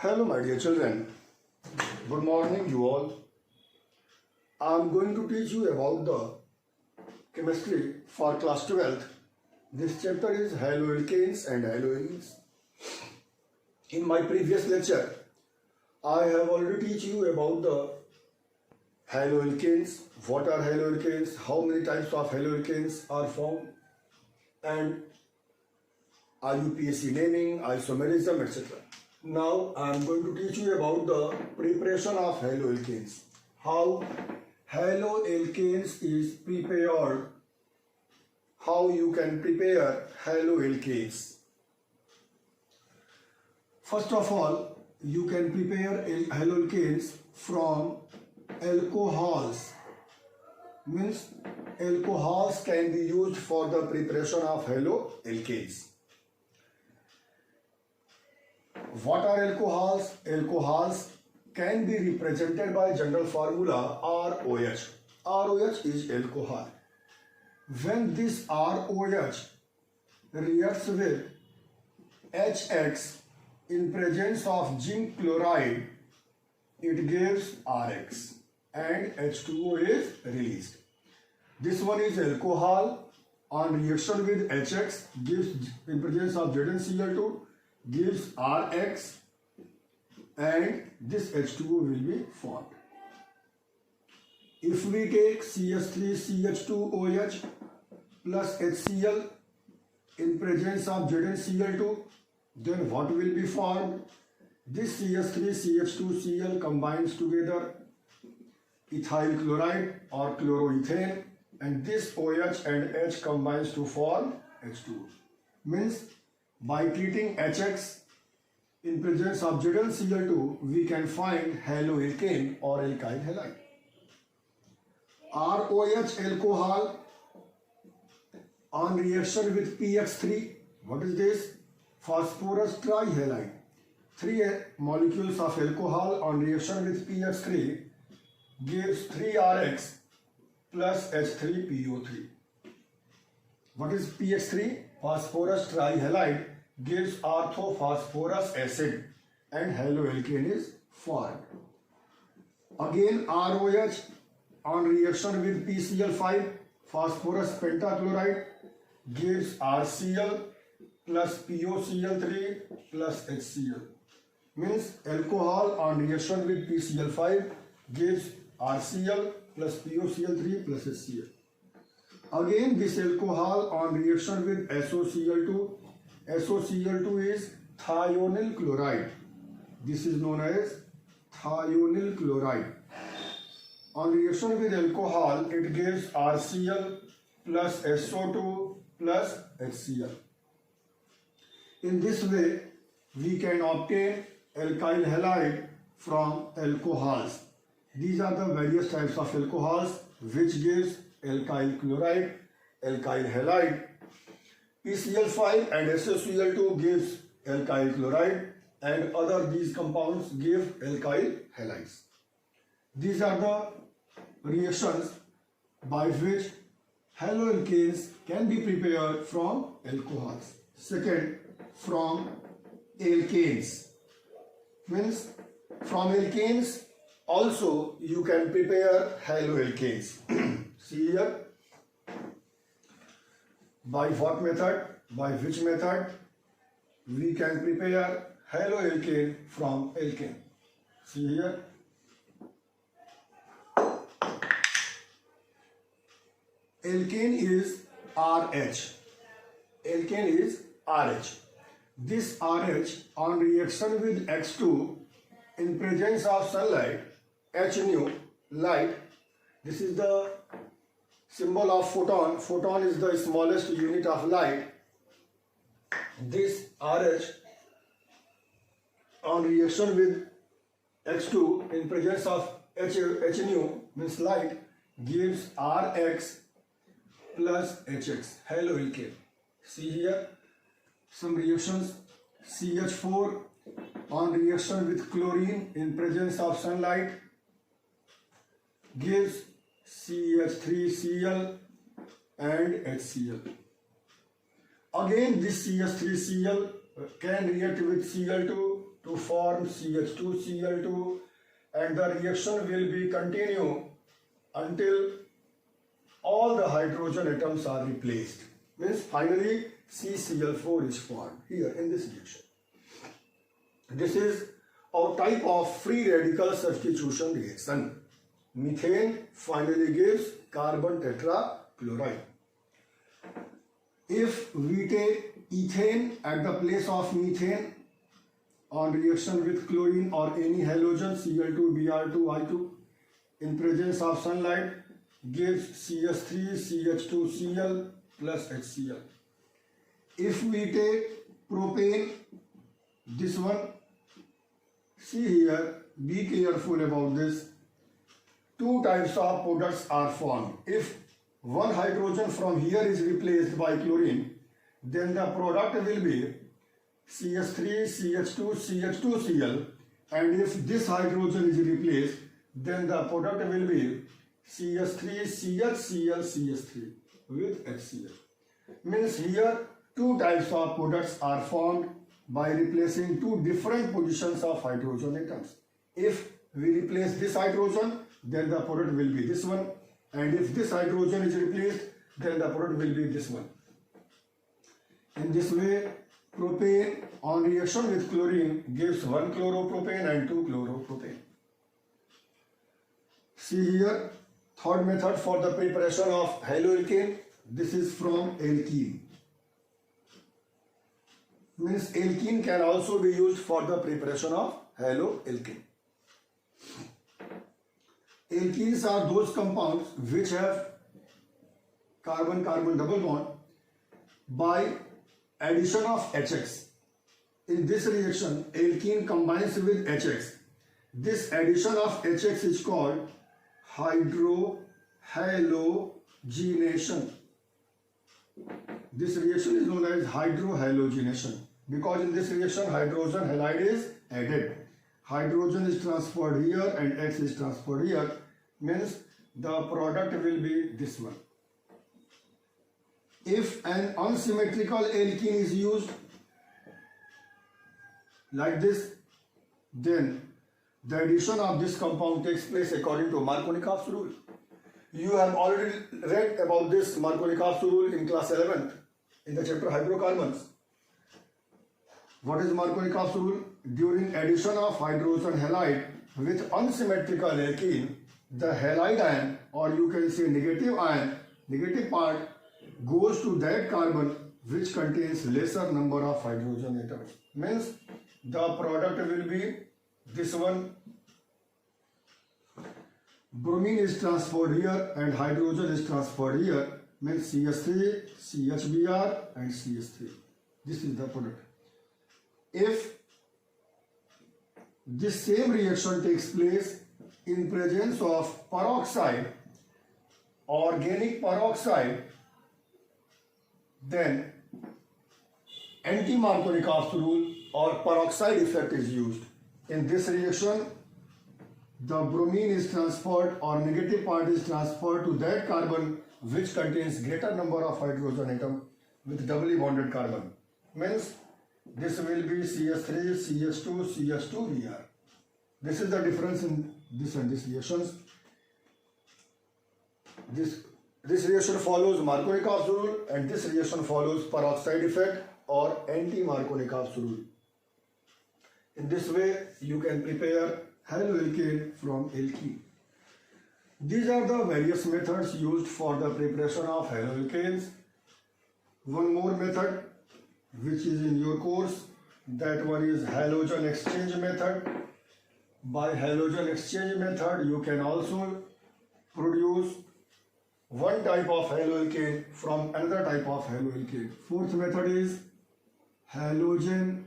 Hello, my dear children. Good morning, you all. I am going to teach you about the chemistry for class 12th. This chapter is haloalkanes and haloenes. In my previous lecture, I have already teach you about the haloalkanes, what are haloalkanes, how many types of haloalkanes are found, and IUPAC naming, isomerism, etc. Now I am going to teach you about the preparation of haloalkanes. How haloalkanes is prepared. How you can prepare haloalkanes. First of all, you can prepare haloalkanes from alcohols. Means alcohols can be used for the preparation of haloalkanes. What are alcohols? Alcohols can be represented by general formula ROH. ROH is alcohol. When this ROH reacts with HX in presence of zinc chloride, it gives RX and H2O is released. This one is alcohol. On reaction with HX gives in presence of ZnCl2 gives RX and this H2O will be formed. If we take CH3CH2OH plus HCl in presence of ZnCl2, then what will be formed? This CH3CH2Cl combines together ethyl chloride or chloroethane, and this OH and H combines to form H2O. Means by treating HX in presence of ZnCl2, we can find haloalkane or alkyl halide. ROH alcohol on reaction with PX3, what is this? Phosphorus trihalide. 3 molecules of alcohol on reaction with PX3 gives 3RX plus H3PO3. What is PX3? Phosphorus trihalide gives orthophosphorus acid and haloalkane is formed. Again ROH on reaction with PCl5, phosphorus pentachloride gives RCl plus POCl3 plus HCl. Means alcohol on reaction with PCl5 gives RCl plus POCl3 plus HCl. Again this alcohol on reaction with SOCl2, SOCl2 is thionyl chloride. This is known as thionyl chloride. On reaction with alcohol, it gives RCl plus SO2 plus HCl. In this way, we can obtain alkyl halide from alcohols. These are the various types of alcohols which gives alkyl chloride, alkyl halide. PCl5 and SOCl2 gives alkyl chloride, and other these compounds give alkyl halides. These are the reactions by which haloalkanes can be prepared from alcohols. Second, from alkanes. Means from alkanes also you can prepare haloalkanes. See here. By what method? By which method we can prepare haloalkane from alkane? See here. Alkane is RH. Alkane is RH. This RH on reaction with X2 in presence of sunlight, H nu, light. This is the symbol of photon. Photon is the smallest unit of light. This RH on reaction with X2 in presence of H nu means light gives RX plus HX, haloalkane. See here some reactions. CH4 on reaction with chlorine in presence of sunlight gives CH3Cl and HCl. Again this CH3Cl can react with Cl2 to form CH2Cl2, and the reaction will be continue until all the hydrogen atoms are replaced. Means finally CCl4 is formed here in this reaction. This is our type of free radical substitution reaction. Methane finally gives carbon tetrachloride. If we take ethane at the place of methane on reaction with chlorine or any halogen Cl2, Br2, I2 in presence of sunlight gives CH3, CH2Cl plus HCl. If we take propane, this one, see here, be careful about this. Two types of products are formed. If one hydrogen from here is replaced by chlorine, then the product will be CH3, CH2, CH2Cl, and if this hydrogen is replaced, then the product will be CH3, CHCl, CH3 with HCl. Means here two types of products are formed by replacing two different positions of hydrogen atoms. If we replace this hydrogen, then the product will be this one, and if this hydrogen is replaced, then the product will be this one. In this way, propane on reaction with chlorine gives 1 chloropropane and 2 chloropropane. See here, third method for the preparation of haloalkane. This is from alkene. Means alkene can also be used for the preparation of haloalkane. Alkenes are those compounds which have carbon-carbon double bond by addition of HX. In this reaction, alkene combines with HX. This addition of HX is called hydrohalogenation. This reaction is known as hydrohalogenation because in this reaction hydrogen halide is added. Hydrogen is transferred here and X is transferred here, means the product will be this one. If an unsymmetrical alkene is used like this, then the addition of this compound takes place according to Markovnikov's rule. You have already read about this Markovnikov's rule in class 11th in the chapter hydrocarbons. What is Markovnikov's rule? During addition of hydrogen halide with unsymmetrical alkene, the halide ion, or you can say negative ion, negative part, goes to that carbon which contains lesser number of hydrogen atoms. Means the product will be this one. Bromine is transferred here and hydrogen is transferred here, means CH3, CHBr and CH3. This is the product. If this same reaction takes place in presence of peroxide, organic peroxide, then anti-Markovnikov's rule or peroxide effect is used. In this reaction, the bromine is transferred or negative part is transferred to that carbon which contains greater number of hydrogen atom with doubly bonded carbon. Means this will be CH3, CH2, CH2Br. This is the difference in this and this reactions. This reaction follows Markovnikov's rule and this reaction follows peroxide effect or anti-Markovnikov's rule. In this way, you can prepare haloalkane from alkene. These are the various methods used for the preparation of haloalkanes. One more method which is in your course, that one is halogen exchange method. By halogen exchange method, you can also produce one type of haloalkane from another type of haloalkane. Fourth method is halogen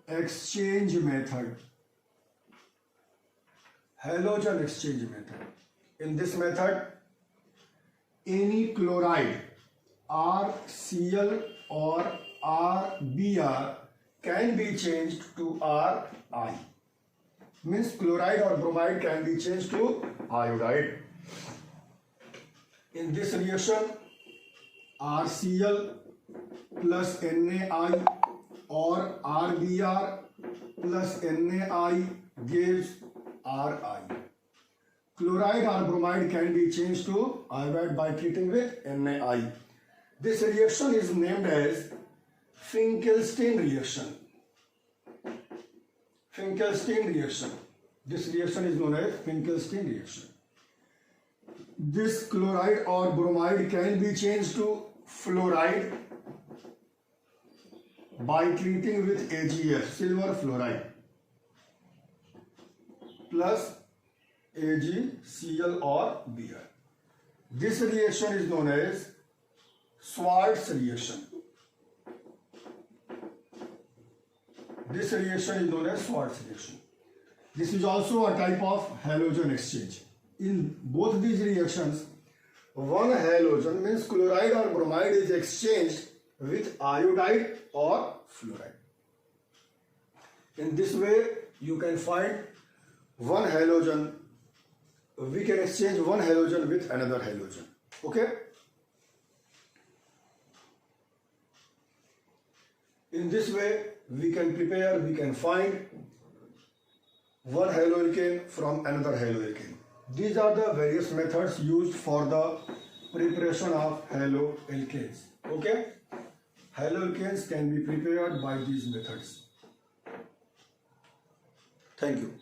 exchange method. Halogen exchange method. In this method, any chloride RCl or RBr can be changed to Ri. Means chloride or bromide can be changed to iodide. In this reaction, RCl plus NaI or RBr plus NaI gives Ri. Chloride or bromide can be changed to iodide by treating with NaI. This reaction is named as Finkelstein reaction. Finkelstein reaction. This reaction is known as Finkelstein reaction. This chloride or bromide can be changed to fluoride by treating with AgF, silver fluoride, plus AgCl or Br. This reaction is known as Schwarz reaction. This reaction is known as Schwarz reaction. This is also a type of halogen exchange. In both these reactions, one halogen means chloride or bromide is exchanged with iodide or fluoride. In this way, you can find one halogen, we can exchange one halogen with another halogen. Okay? In this way, we can find one haloalkane from another haloalkane. These are the various methods used for the preparation of haloalkanes. Okay? Haloalkanes can be prepared by these methods. Thank you.